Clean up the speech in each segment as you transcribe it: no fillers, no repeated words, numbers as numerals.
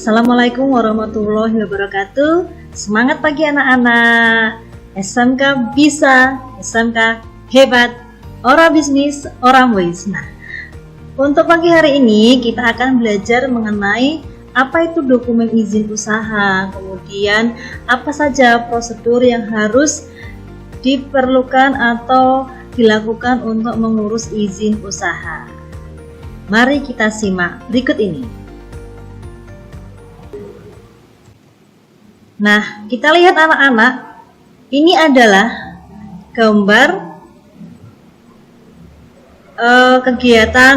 Assalamualaikum warahmatullahi wabarakatuh. Semangat pagi anak-anak. SMK bisa, SMK hebat. Ora bisnis, ora wis. Nah, untuk pagi hari ini kita akan belajar mengenai apa itu dokumen izin usaha, kemudian apa saja prosedur yang harus diperlukan atau dilakukan untuk mengurus izin usaha. Mari kita simak berikut ini. Nah, kita lihat anak-anak, ini adalah gambar kegiatan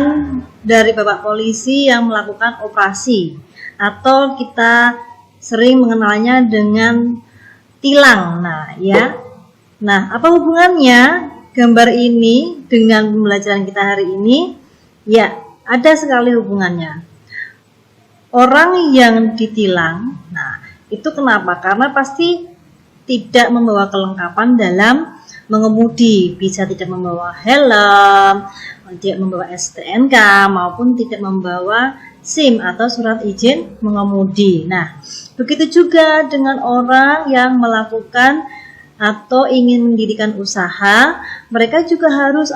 dari Bapak Polisi yang melakukan operasi, atau kita sering mengenalnya dengan tilang. Nah, apa hubungannya gambar ini dengan pembelajaran kita hari ini? Ya, ada sekali hubungannya. Orang yang ditilang, itu kenapa? Karena pasti tidak membawa kelengkapan dalam mengemudi, bisa tidak membawa helm, tidak membawa STNK, maupun tidak membawa SIM atau surat izin mengemudi. Nah, begitu juga dengan orang yang melakukan atau ingin mendirikan usaha, mereka juga harus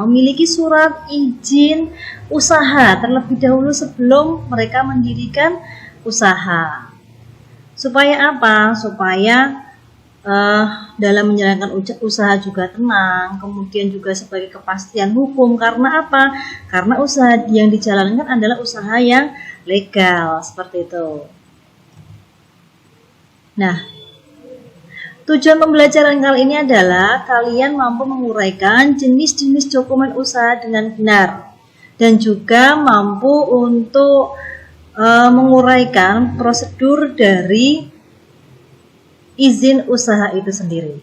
memiliki surat izin usaha terlebih dahulu sebelum mereka mendirikan usaha. Supaya apa? Supaya dalam menjalankan usaha juga tenang, kemudian juga sebagai kepastian hukum. Karena apa? Karena usaha yang dijalankan adalah usaha yang legal, seperti itu. Nah, tujuan pembelajaran kali ini adalah kalian mampu menguraikan jenis-jenis dokumen usaha dengan benar, dan juga mampu untuk menguraikan prosedur dari izin usaha itu sendiri.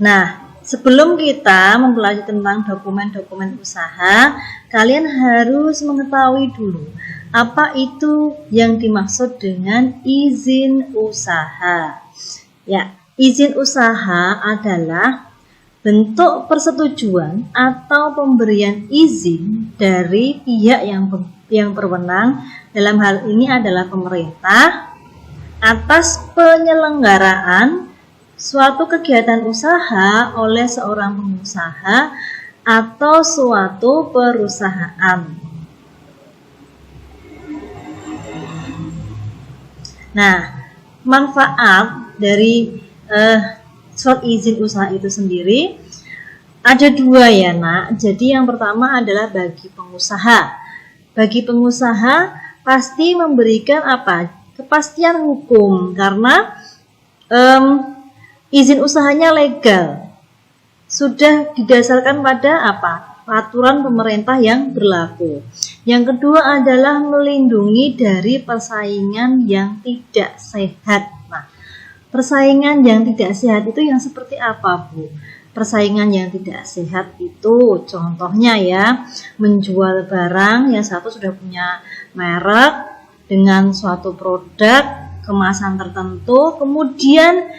Nah, sebelum kita mempelajari tentang dokumen-dokumen usaha, kalian harus mengetahui dulu apa itu yang dimaksud dengan izin usaha. Ya, izin usaha adalah bentuk persetujuan atau pemberian izin dari pihak yang berwenang, dalam hal ini adalah pemerintah, atas penyelenggaraan suatu kegiatan usaha oleh seorang pengusaha atau suatu perusahaan. Nah, manfaat dari surat izin usaha itu sendiri ada dua ya nak. Jadi yang pertama adalah bagi pengusaha. Bagi pengusaha pasti memberikan kepastian hukum, karena izin usahanya legal, sudah didasarkan pada peraturan pemerintah yang berlaku. Yang kedua adalah melindungi dari persaingan yang tidak sehat. Persaingan yang tidak sehat itu yang seperti apa, Bu? Persaingan yang tidak sehat itu contohnya ya, menjual barang yang satu sudah punya merek dengan suatu produk kemasan tertentu, kemudian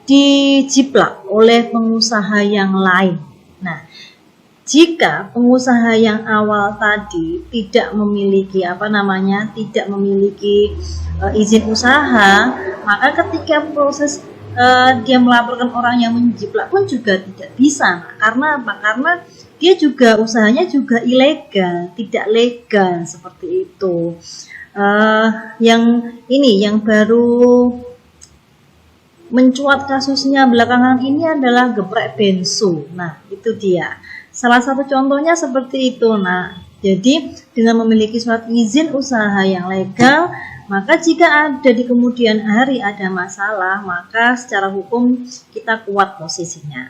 dijiplak oleh pengusaha yang lain. Nah, jika pengusaha yang awal tadi tidak memiliki tidak memiliki izin usaha, maka ketika proses dia melaporkan orang yang menjiplak pun juga tidak bisa. Karena apa? Karena dia juga usahanya juga ilegal, tidak legal, seperti itu. Yang baru mencuat kasusnya belakangan ini adalah geprek bensu. Nah, itu dia. Salah satu contohnya seperti itu. Nah, jadi dengan memiliki surat izin usaha yang legal, maka jika ada di kemudian hari ada masalah, maka secara hukum kita kuat posisinya.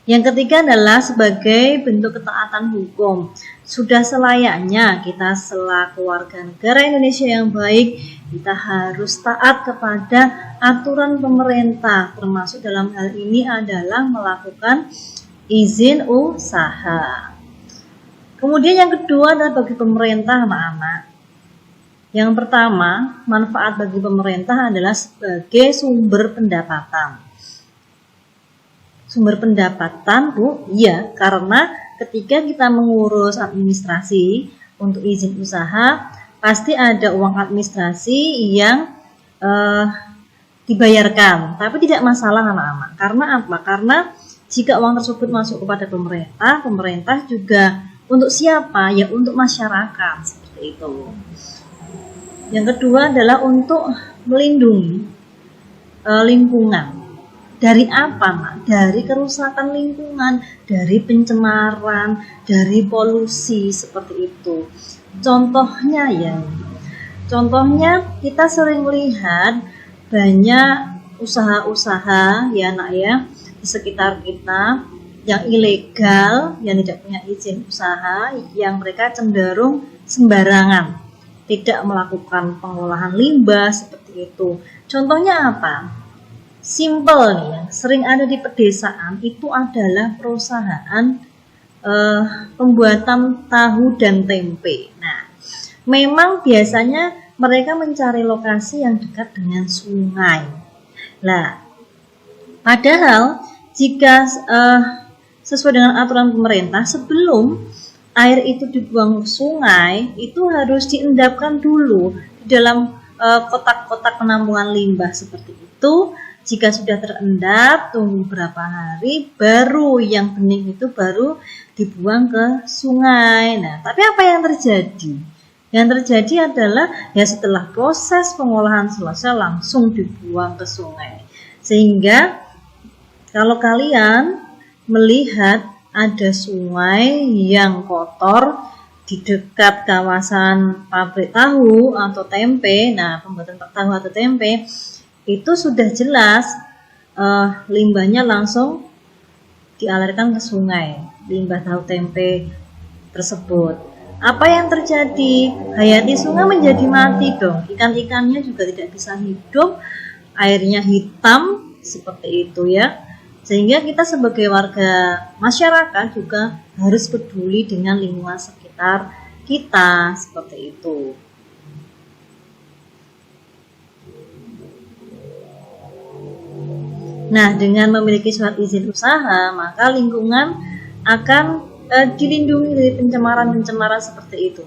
Yang ketiga adalah sebagai bentuk ketaatan hukum. Sudah selayaknya kita selaku warga negara Indonesia yang baik, kita harus taat kepada aturan pemerintah, termasuk dalam hal ini adalah melakukan izin usaha. Kemudian yang kedua adalah bagi pemerintah, anak-anak. Yang pertama, manfaat bagi pemerintah adalah sebagai sumber pendapatan. Sumber pendapatan, Bu? Iya, karena ketika kita mengurus administrasi untuk izin usaha, pasti ada uang administrasi yang dibayarkan, tapi tidak masalah anak-anak. Karena apa? Karena jika uang tersebut masuk kepada pemerintah, pemerintah juga untuk siapa? Ya untuk masyarakat, seperti itu. Yang kedua adalah untuk melindungi lingkungan. Dari apa, Nak? Dari kerusakan lingkungan, dari pencemaran, dari polusi, seperti itu. Contohnya kita sering lihat banyak usaha-usaha ya Nak ya di sekitar kita yang ilegal, yang tidak punya izin usaha, yang mereka cenderung sembarangan, tidak melakukan pengolahan limbah seperti itu. Contohnya apa? Simple nih, yang sering ada di pedesaan itu adalah perusahaan pembuatan tahu dan tempe. Nah, memang biasanya mereka mencari lokasi yang dekat dengan sungai. Nah, padahal jika sesuai dengan aturan pemerintah, sebelum air itu dibuang ke sungai, itu harus diendapkan dulu di dalam kotak-kotak penampungan limbah seperti itu. Jika sudah terendap, tunggu beberapa hari, baru yang bening itu baru dibuang ke sungai. Nah, tapi apa yang terjadi? Yang terjadi adalah ya setelah proses pengolahan selesai langsung dibuang ke sungai. Sehingga kalau kalian melihat ada sungai yang kotor di dekat kawasan pabrik tahu atau tempe, nah pembuatan tahu atau tempe, itu sudah jelas limbahnya langsung dialirkan ke sungai, limbah tahu tempe tersebut. Apa yang terjadi? Hayati sungai menjadi mati dong. Ikan-ikannya juga tidak bisa hidup, airnya hitam seperti itu ya. Sehingga kita sebagai warga masyarakat juga harus peduli dengan lingkungan sekitar kita seperti itu. Nah, dengan memiliki surat izin usaha, maka lingkungan akan dilindungi dari pencemaran-pencemaran seperti itu.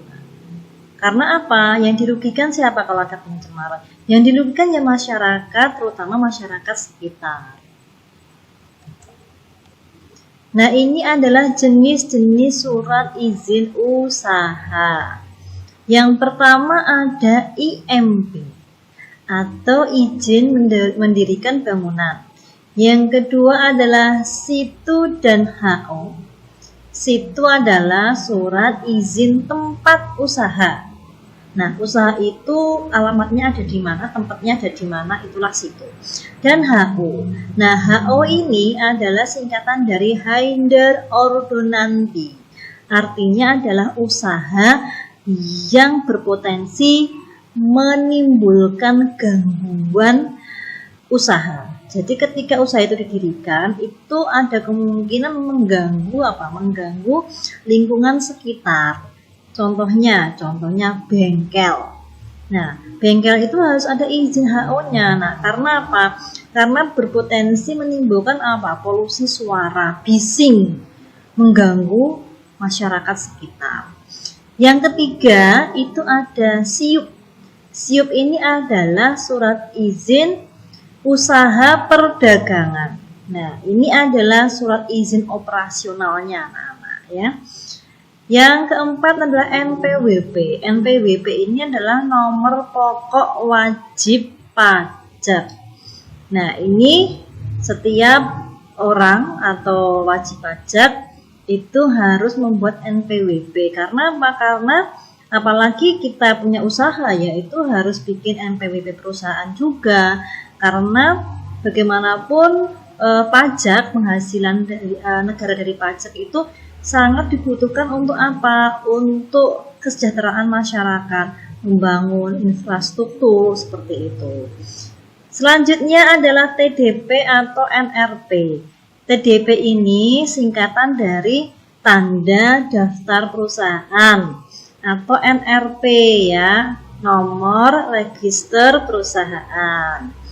Karena apa? Yang dirugikan siapa kalau ada pencemaran? Yang dirugikan ya masyarakat, terutama masyarakat sekitar. Nah, ini adalah jenis-jenis surat izin usaha. Yang pertama ada IMB atau izin mendirikan bangunan. Yang kedua adalah SITU dan HO. SITU adalah surat izin tempat usaha. Nah, usaha itu alamatnya ada di mana, tempatnya ada di mana, itulah SITU. Dan HO. Nah, HO ini adalah singkatan dari Hinderordonnantie. Artinya adalah usaha yang berpotensi menimbulkan gangguan usaha. Jadi ketika usaha itu didirikan, itu ada kemungkinan mengganggu lingkungan sekitar. Contohnya bengkel. Nah, bengkel itu harus ada izin HO-nya. Nah, karena apa? Karena berpotensi menimbulkan polusi suara, bising, mengganggu masyarakat sekitar. Yang ketiga itu ada SIUP. SIUP ini adalah surat izin usaha perdagangan. Nah, ini adalah surat izin operasionalnya anak-anak ya. Yang keempat adalah NPWP. NPWP ini adalah nomor pokok wajib pajak. Nah, ini setiap orang atau wajib pajak itu harus membuat NPWP. Karena apa? Karena apalagi kita punya usaha ya, itu harus bikin NPWP perusahaan juga. Karena bagaimanapun pajak, penghasilan dari negara dari pajak itu sangat dibutuhkan untuk apa? Untuk kesejahteraan masyarakat, membangun infrastruktur seperti itu. Selanjutnya adalah TDP atau NRP. TDP ini singkatan dari tanda daftar perusahaan atau NRP ya, nomor register perusahaan.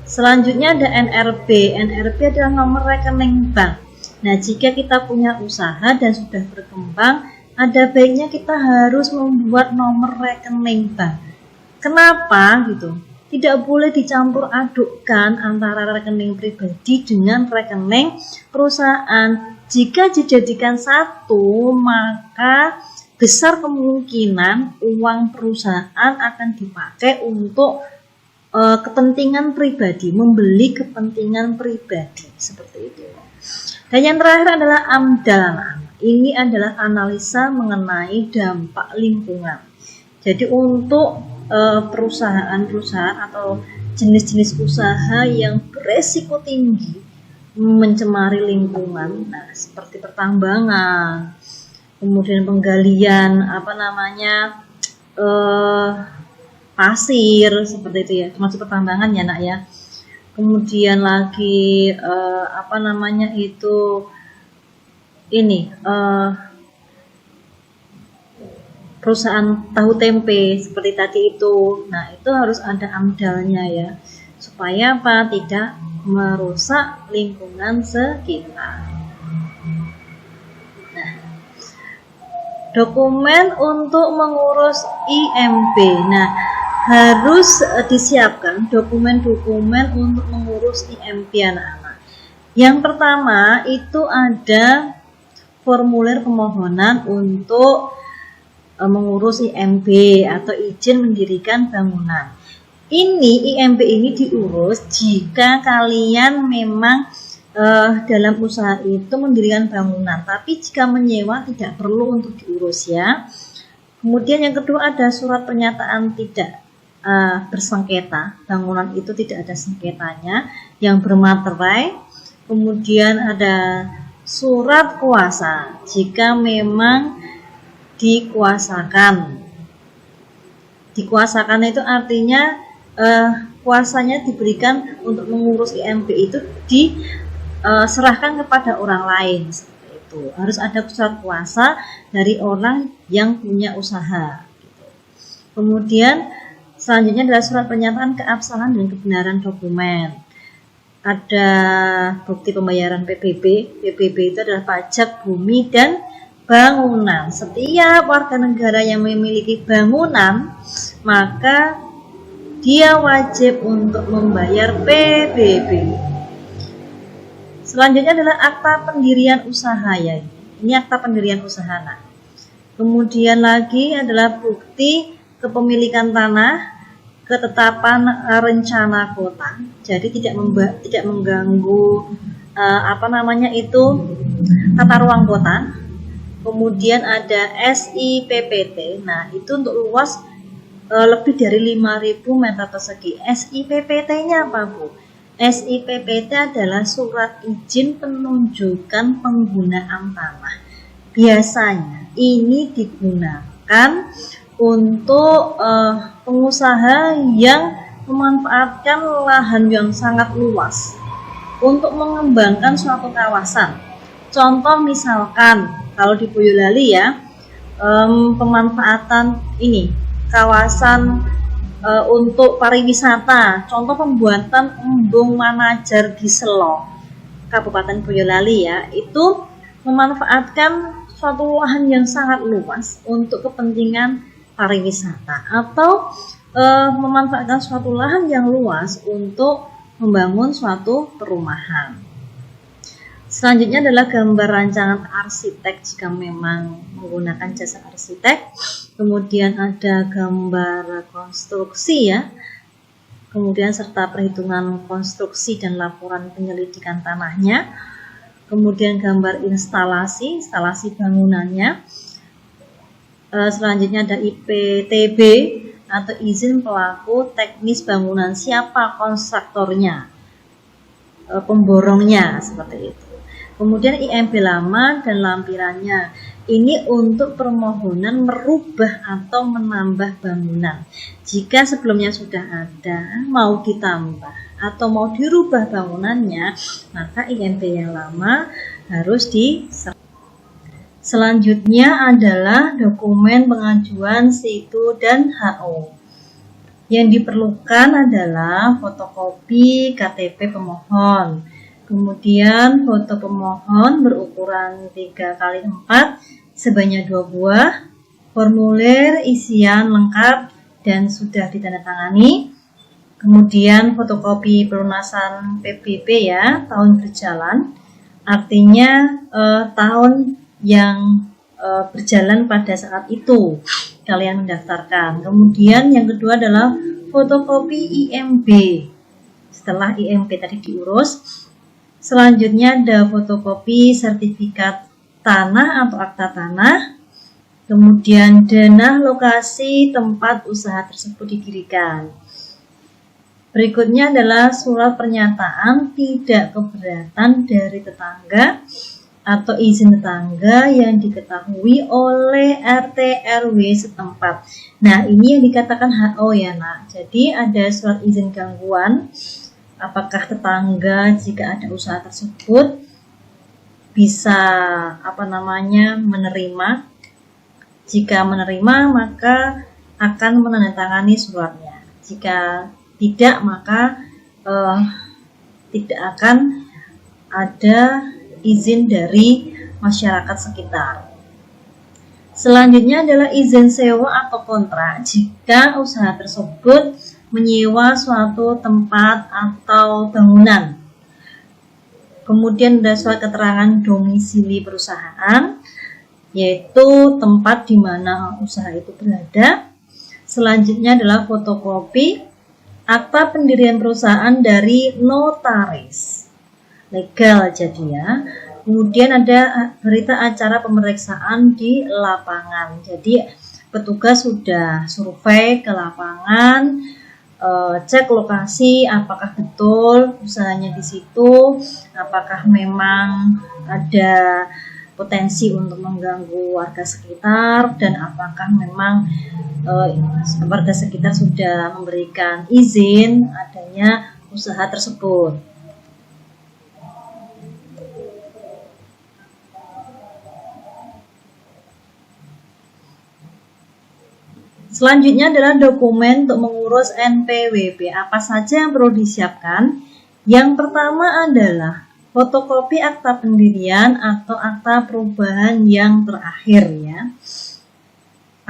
Selanjutnya ada NRB. NRB adalah nomor rekening bank. Nah, jika kita punya usaha dan sudah berkembang, ada baiknya kita harus membuat nomor rekening bank. Kenapa gitu? Tidak boleh dicampur adukkan antara rekening pribadi dengan rekening perusahaan. Jika dijadikan satu, maka besar kemungkinan uang perusahaan akan dipakai untuk kepentingan pribadi, membeli kepentingan pribadi, seperti itu. Dan yang terakhir adalah AMDAL. Ini adalah analisa mengenai dampak lingkungan. Jadi untuk perusahaan-perusahaan atau jenis-jenis usaha yang beresiko tinggi mencemari lingkungan, nah seperti pertambangan, kemudian penggalian pasir, seperti itu ya, termasuk pertambangan ya nak ya. Kemudian lagi perusahaan tahu tempe seperti tadi itu. Nah, itu harus ada AMDAL-nya ya, supaya apa? Tidak merusak lingkungan sekitar. Nah, dokumen untuk mengurus IMB. Nah, harus disiapkan dokumen-dokumen untuk mengurus IMB anak-anak. Yang pertama itu ada formulir permohonan untuk mengurus IMB atau izin mendirikan bangunan. Ini IMB ini diurus jika kalian memang dalam usaha itu mendirikan bangunan, tapi jika menyewa tidak perlu untuk diurus ya. Kemudian yang kedua ada surat pernyataan tidak bersengketa, bangunan itu tidak ada sengketanya yang bermaterai. Kemudian ada surat kuasa jika memang dikuasakan. Dikuasakan itu artinya kuasanya diberikan untuk mengurus IMB itu diserahkan kepada orang lain, seperti itu. Harus ada surat kuasa dari orang yang punya usaha. Kemudian selanjutnya adalah surat pernyataan keabsahan dan kebenaran dokumen. Ada bukti pembayaran PBB. PBB itu adalah pajak bumi dan bangunan. Setiap warga negara yang memiliki bangunan, maka dia wajib untuk membayar PBB. Selanjutnya adalah akta pendirian usaha ya. Ini akta pendirian usaha. Nah, kemudian lagi adalah bukti kepemilikan tanah, ketetapan rencana kota. Jadi tidak mengganggu tata ruang kota. Kemudian ada SIPPT. Nah, itu untuk luas lebih dari 5.000 meter persegi. SIPPT-nya apa, Bu? SIPPT adalah surat izin penunjukan penggunaan tanah. Biasanya ini digunakan untuk pengusaha yang memanfaatkan lahan yang sangat luas untuk mengembangkan suatu kawasan. Contoh misalkan kalau di Boyolali ya, pemanfaatan ini kawasan untuk pariwisata. Contoh pembuatan embung Manajar di Selo, Kabupaten Boyolali ya, itu memanfaatkan suatu lahan yang sangat luas untuk kepentingan pariwisata, atau memanfaatkan suatu lahan yang luas untuk membangun suatu perumahan. Selanjutnya adalah gambar rancangan arsitek jika memang menggunakan jasa arsitek. Kemudian ada gambar konstruksi ya. Kemudian serta perhitungan konstruksi dan laporan penyelidikan tanahnya. Kemudian gambar instalasi bangunannya. Selanjutnya ada IPTB atau izin pelaku teknis bangunan, siapa kontraktornya, pemborongnya, seperti itu. Kemudian IMB lama dan lampirannya, ini untuk permohonan merubah atau menambah bangunan. Jika sebelumnya sudah ada, mau ditambah atau mau dirubah bangunannya, maka IMB yang lama harus diserahkan. Selanjutnya adalah dokumen pengajuan situ dan HO. Yang diperlukan adalah fotokopi KTP pemohon, Kemudian foto pemohon berukuran 3x4 sebanyak 2 buah. Formulir isian lengkap dan sudah ditandatangani. Kemudian fotokopi pelunasan PBB ya, tahun berjalan. Artinya tahun yang berjalan pada saat itu kalian mendaftarkan. Kemudian yang kedua adalah fotokopi IMB. Setelah IMB tadi diurus, selanjutnya ada fotokopi sertifikat tanah atau akta tanah, kemudian dana lokasi tempat usaha tersebut didirikan. Berikutnya adalah surat pernyataan tidak keberatan dari tetangga atau izin tetangga yang diketahui oleh RT RW setempat. Nah, ini yang dikatakan HO ya nak. Jadi ada surat izin gangguan. Apakah tetangga jika ada usaha tersebut bisa menerima? Jika menerima maka akan menandatangani suratnya. Jika tidak maka tidak akan ada izin dari masyarakat sekitar. Selanjutnya adalah izin sewa atau kontrak jika usaha tersebut menyewa suatu tempat atau bangunan. Kemudian ada surat keterangan domisili perusahaan, yaitu tempat di mana usaha itu berada. Selanjutnya adalah fotokopi akta pendirian perusahaan dari notaris. Legal jadi ya. Kemudian ada berita acara pemeriksaan di lapangan. Jadi petugas sudah survei ke lapangan, cek lokasi apakah betul usahanya di situ, apakah memang ada potensi untuk mengganggu warga sekitar, dan apakah memang warga sekitar sudah memberikan izin adanya usaha tersebut. Selanjutnya adalah dokumen untuk mengurus NPWP. Apa saja yang perlu disiapkan? Yang pertama adalah fotokopi akta pendirian atau akta perubahan yang terakhir ya.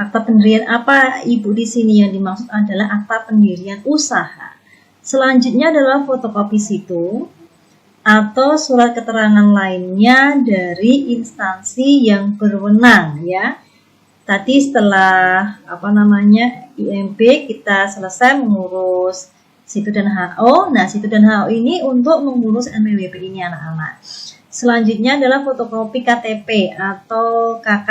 Akta pendirian apa Ibu di sini yang dimaksud adalah akta pendirian usaha. Selanjutnya adalah fotokopi situ atau surat keterangan lainnya dari instansi yang berwenang ya. Tadi setelah IMB kita selesai mengurus situ dan HO. Nah, situ dan HO ini untuk mengurus NPWP ini anak-anak. Selanjutnya adalah fotokopi KTP atau KK,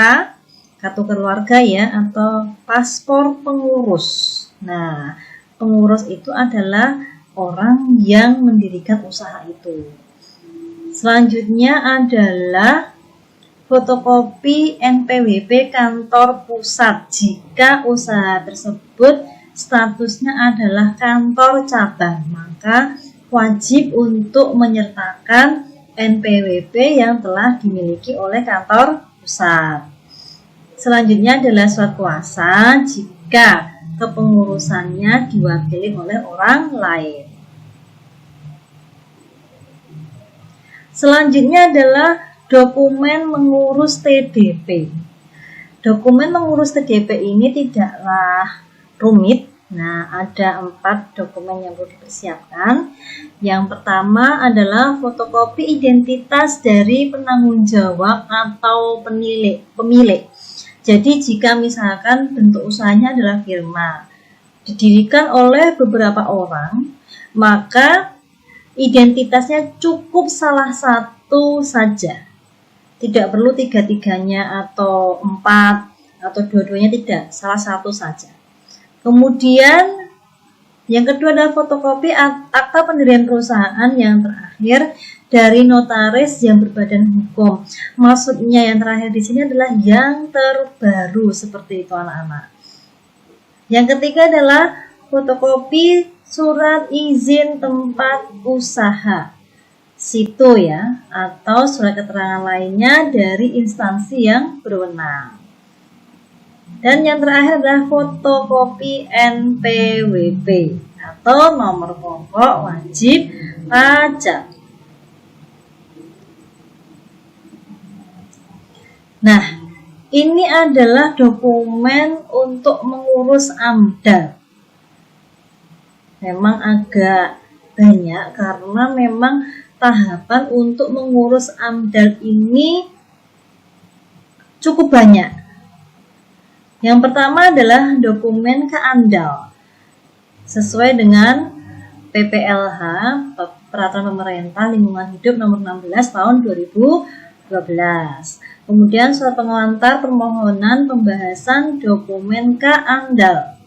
kartu keluarga ya, atau paspor pengurus. Nah, pengurus itu adalah orang yang mendirikan usaha itu. Selanjutnya adalah fotokopi NPWP kantor pusat jika usaha tersebut statusnya adalah kantor cabang, maka wajib untuk menyertakan NPWP yang telah dimiliki oleh kantor pusat. Selanjutnya adalah surat kuasa jika kepengurusannya diwakili oleh orang lain. Selanjutnya adalah dokumen mengurus TDP. Dokumen mengurus TDP ini tidaklah rumit. Nah, ada 4 dokumen yang perlu dipersiapkan. Yang pertama adalah fotokopi identitas dari penanggung jawab atau pemilik. Jadi jika misalkan bentuk usahanya adalah firma, didirikan oleh beberapa orang, maka identitasnya cukup salah satu saja. Tidak perlu 3-3-nya atau 4 atau dua-duanya, tidak, salah satu saja. Kemudian yang kedua adalah fotokopi akta pendirian perusahaan yang terakhir dari notaris yang berbadan hukum. Maksudnya yang terakhir di sini adalah yang terbaru, seperti itu anak-anak. Yang ketiga adalah fotokopi surat izin tempat usaha situ ya, atau surat keterangan lainnya dari instansi yang berwenang. Dan yang terakhir adalah fotokopi NPWP atau nomor pokok wajib pajak. Nah, ini adalah dokumen untuk mengurus AMDAL. Memang agak banyak karena memang tahapan untuk mengurus AMDAL ini cukup banyak. Yang pertama adalah dokumen keandal. Sesuai dengan PPLH, Peraturan Pemerintah Lingkungan Hidup Nomor 16 Tahun 2012. Kemudian surat pengantar permohonan pembahasan dokumen keandal.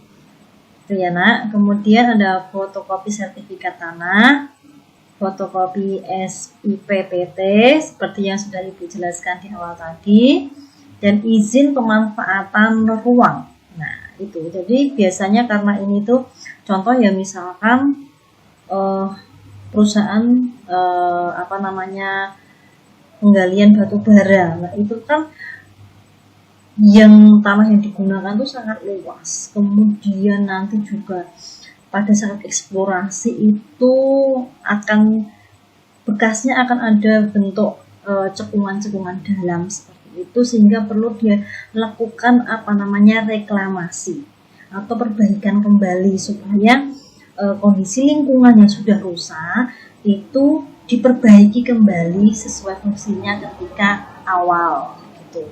Itu ya nak. Kemudian ada fotokopi sertifikat tanah, fotokopi SIPPT seperti yang sudah Ibu jelaskan di awal tadi, dan izin pemanfaatan ruang. Nah, itu. Jadi biasanya karena ini tuh contoh ya, misalkan perusahaan penggalian batu bara. Nah, itu kan yang tanah yang digunakan tuh sangat luas. Kemudian nanti juga pada saat eksplorasi itu bekasnya akan ada bentuk cekungan-cekungan dalam seperti itu, sehingga perlu dia lakukan reklamasi atau perbaikan kembali supaya kondisi lingkungan yang sudah rusak itu diperbaiki kembali sesuai fungsinya ketika awal gitu.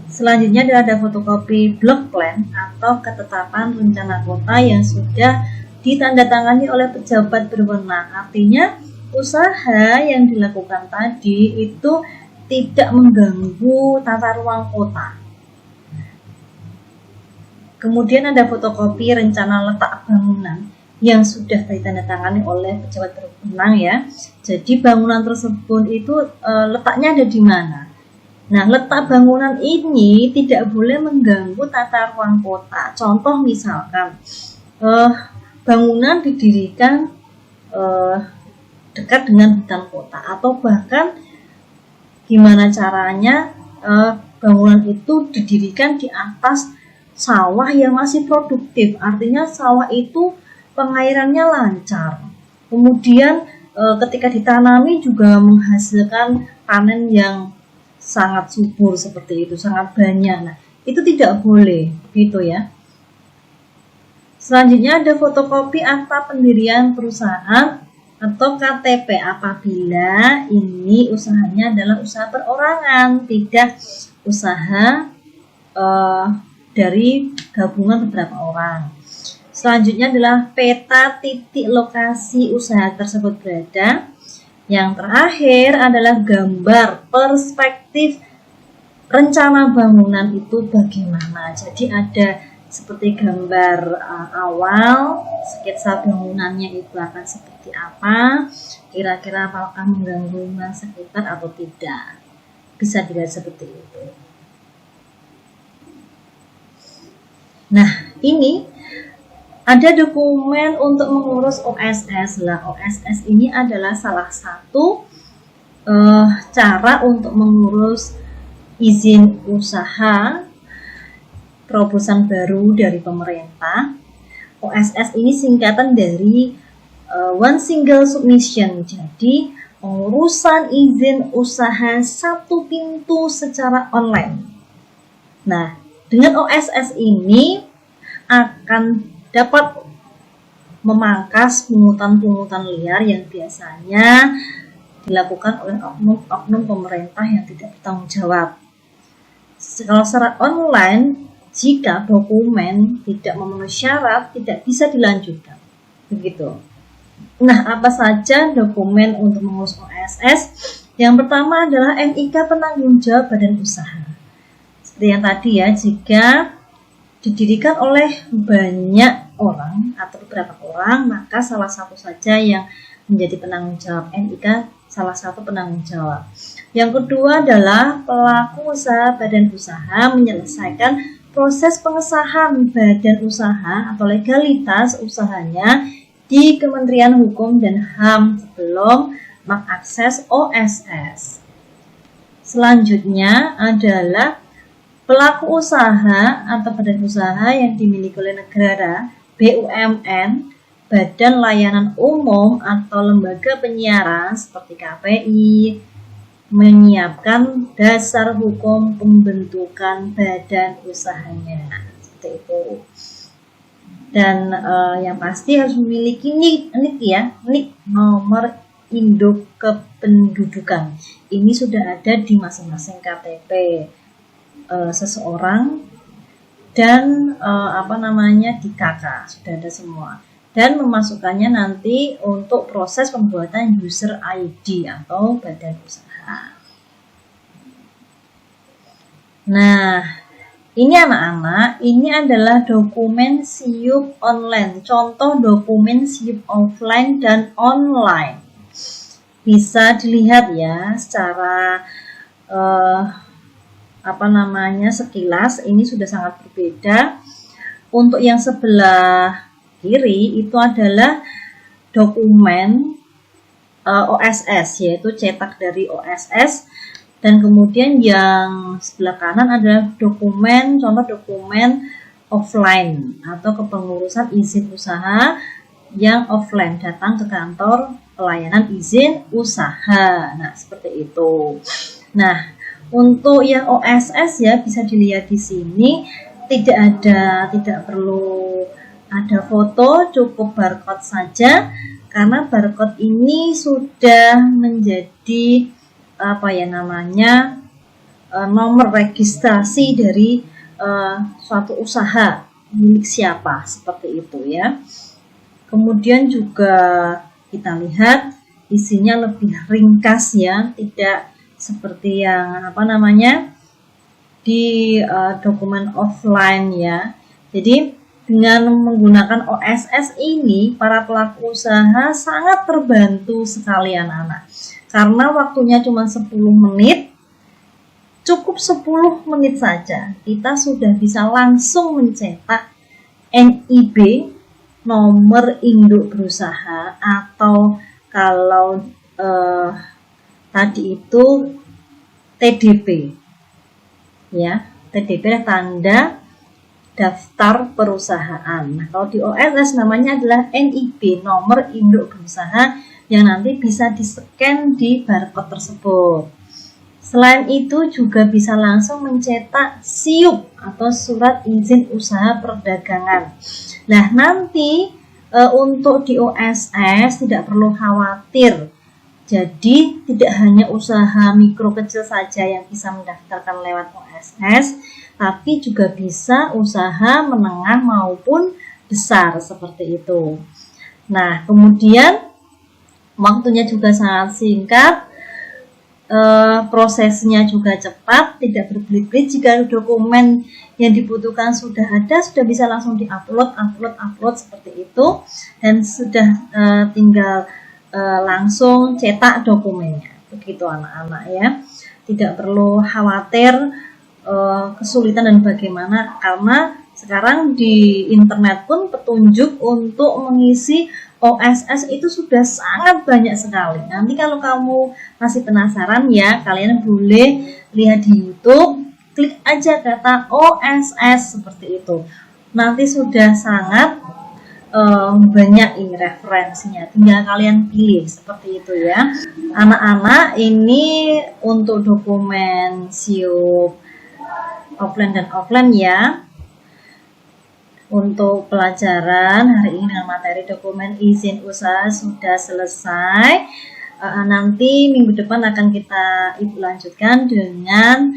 Selanjutnya ada fotokopi block plan atau ketetapan rencana kota yang sudah ditandatangani oleh pejabat berwenang. Artinya usaha yang dilakukan tadi itu tidak mengganggu tata ruang kota. Kemudian ada fotokopi rencana letak bangunan yang sudah ditandatangani oleh pejabat berwenang ya. Jadi bangunan tersebut itu letaknya ada di mana. Nah, letak bangunan ini tidak boleh mengganggu tata ruang kota. Contoh misalkan bangunan didirikan dekat dengan hutan kota, atau bahkan gimana caranya bangunan itu didirikan di atas sawah yang masih produktif, artinya sawah itu pengairannya lancar. Kemudian ketika ditanami juga menghasilkan panen yang sangat subur seperti itu, sangat banyak. Nah, itu tidak boleh, begitu ya. Selanjutnya ada fotokopi akta pendirian perusahaan atau KTP apabila ini usahanya adalah usaha perorangan, tidak usaha dari gabungan beberapa orang. Selanjutnya adalah peta titik lokasi usaha tersebut berada. Yang terakhir adalah gambar perspektif rencana bangunan itu bagaimana. Jadi ada seperti gambar awal, sketsa bangunannya itu akan seperti apa, kira-kira apakah mengganggu lingkungan sekitar atau tidak. Bisa dilihat seperti itu. Nah, ini ada dokumen untuk mengurus OSS. OSS ini adalah salah satu cara untuk mengurus izin usaha terobosan baru dari pemerintah. OSS ini singkatan dari One Single Submission. Jadi pengurusan izin usaha satu pintu secara online. Nah, dengan OSS ini akan dapat memangkas pungutan-pungutan liar yang biasanya dilakukan oleh oknum pemerintah yang tidak bertanggung jawab. Kalau secara online, jika dokumen tidak memenuhi syarat, tidak bisa dilanjutkan. Begitu. Nah, apa saja dokumen untuk mengurus OSS? Yang pertama adalah NIK penanggung jawab badan usaha. Seperti yang tadi ya, jika didirikan oleh banyak orang atau beberapa orang, maka salah satu saja yang menjadi penanggung jawab. NIK salah satu penanggung jawab. Yang kedua adalah pelaku usaha badan usaha menyelesaikan proses pengesahan badan usaha atau legalitas usahanya di Kementerian Hukum dan HAM sebelum mengakses OSS. Selanjutnya adalah pelaku usaha atau badan usaha yang dimiliki oleh negara, BUMN, Badan Layanan Umum atau lembaga penyiaran seperti KPI, menyiapkan dasar hukum pembentukan badan usahanya, seperti itu. Dan yang pasti harus memiliki NIK ya, NIK nomor induk kependudukan. Ini sudah ada di masing-masing KTP seseorang dan di KK sudah ada semua. Dan memasukkannya nanti untuk proses pembuatan user ID atau badan usaha. Nah, ini anak-anak, ini adalah dokumen SIUP online. Contoh dokumen SIUP offline dan online. Bisa dilihat ya secara sekilas ini sudah sangat berbeda. Untuk yang sebelah kiri itu adalah dokumen OSS, yaitu cetak dari OSS, dan kemudian yang sebelah kanan adalah contoh dokumen offline atau kepengurusan izin usaha yang offline, datang ke kantor pelayanan izin usaha. Nah, seperti itu. Nah, untuk yang OSS ya bisa dilihat di sini, tidak perlu ada foto, cukup barcode saja, karena barcode ini sudah menjadi nomor registrasi dari suatu usaha milik siapa, seperti itu ya. Kemudian juga kita lihat isinya lebih ringkas ya, tidak seperti yang di dokumen offline ya. Jadi dengan menggunakan OSS ini, para pelaku usaha sangat terbantu sekali anak-anak. Karena waktunya cuma 10 menit, cukup 10 menit saja, kita sudah bisa langsung mencetak NIB, nomor induk berusaha, atau kalau tadi itu TDP. Ya, TDP adalah tanda daftar perusahaan. Nah, kalau di OSS namanya adalah NIB, nomor induk berusaha, yang nanti bisa di-scan di barcode tersebut. Selain itu juga bisa langsung mencetak SIUP atau surat izin usaha perdagangan. Nah, nanti untuk di OSS tidak perlu khawatir. Jadi tidak hanya usaha mikro kecil saja yang bisa mendaftarkan lewat OSS, tapi juga bisa usaha menengah maupun besar, seperti itu. Nah, kemudian waktunya juga sangat singkat, prosesnya juga cepat, tidak berbelit-belit. Jika dokumen yang dibutuhkan sudah ada, sudah bisa langsung diupload, upload seperti itu, dan sudah tinggal langsung cetak dokumennya. Begitu anak-anak ya, tidak perlu khawatir kesulitan dan bagaimana, karena sekarang di internet pun petunjuk untuk mengisi OSS itu sudah sangat banyak sekali. Nanti kalau kamu masih penasaran ya, kalian boleh lihat di YouTube, klik aja kata OSS seperti itu. Nanti sudah sangat banyak ini referensinya, tinggal kalian pilih seperti itu ya. Anak-anak, ini untuk dokumen SIUP offline dan offline ya. Untuk pelajaran hari ini dengan materi dokumen izin usaha sudah selesai. Nanti minggu depan akan ibu lanjutkan dengan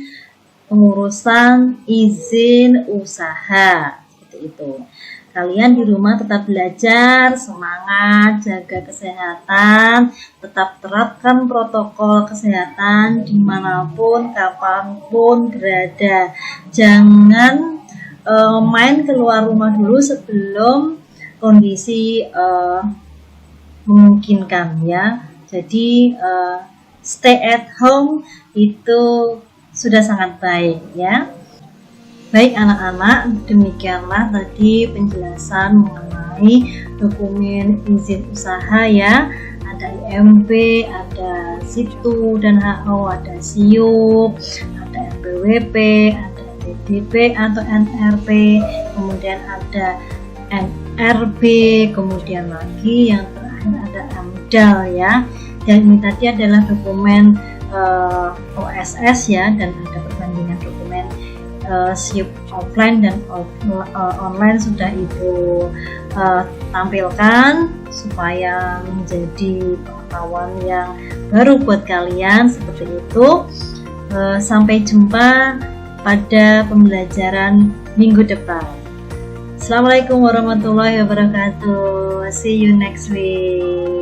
pengurusan izin usaha, seperti itu. Kalian di rumah tetap belajar, semangat, jaga kesehatan, tetap terapkan protokol kesehatan dimanapun, kapanpun berada. Jangan main keluar rumah dulu sebelum kondisi memungkinkan ya. Jadi stay at home itu sudah sangat baik ya. Baik anak-anak, demikianlah tadi penjelasan mengenai dokumen izin usaha ya. Ada IMB, ada SITU dan HO, ada SIUP, ada NPWP, ada TDP atau NRP, kemudian ada NRB, kemudian lagi yang terakhir ada AMDAL ya. Dan ini tadi adalah dokumen OSS ya, dan ada perbandingan dokumen SIUP offline dan online sudah Ibu tampilkan supaya menjadi pengetahuan yang baru buat kalian seperti itu. Sampai jumpa pada pembelajaran minggu depan. Assalamualaikum warahmatullahi wabarakatuh. See you next week.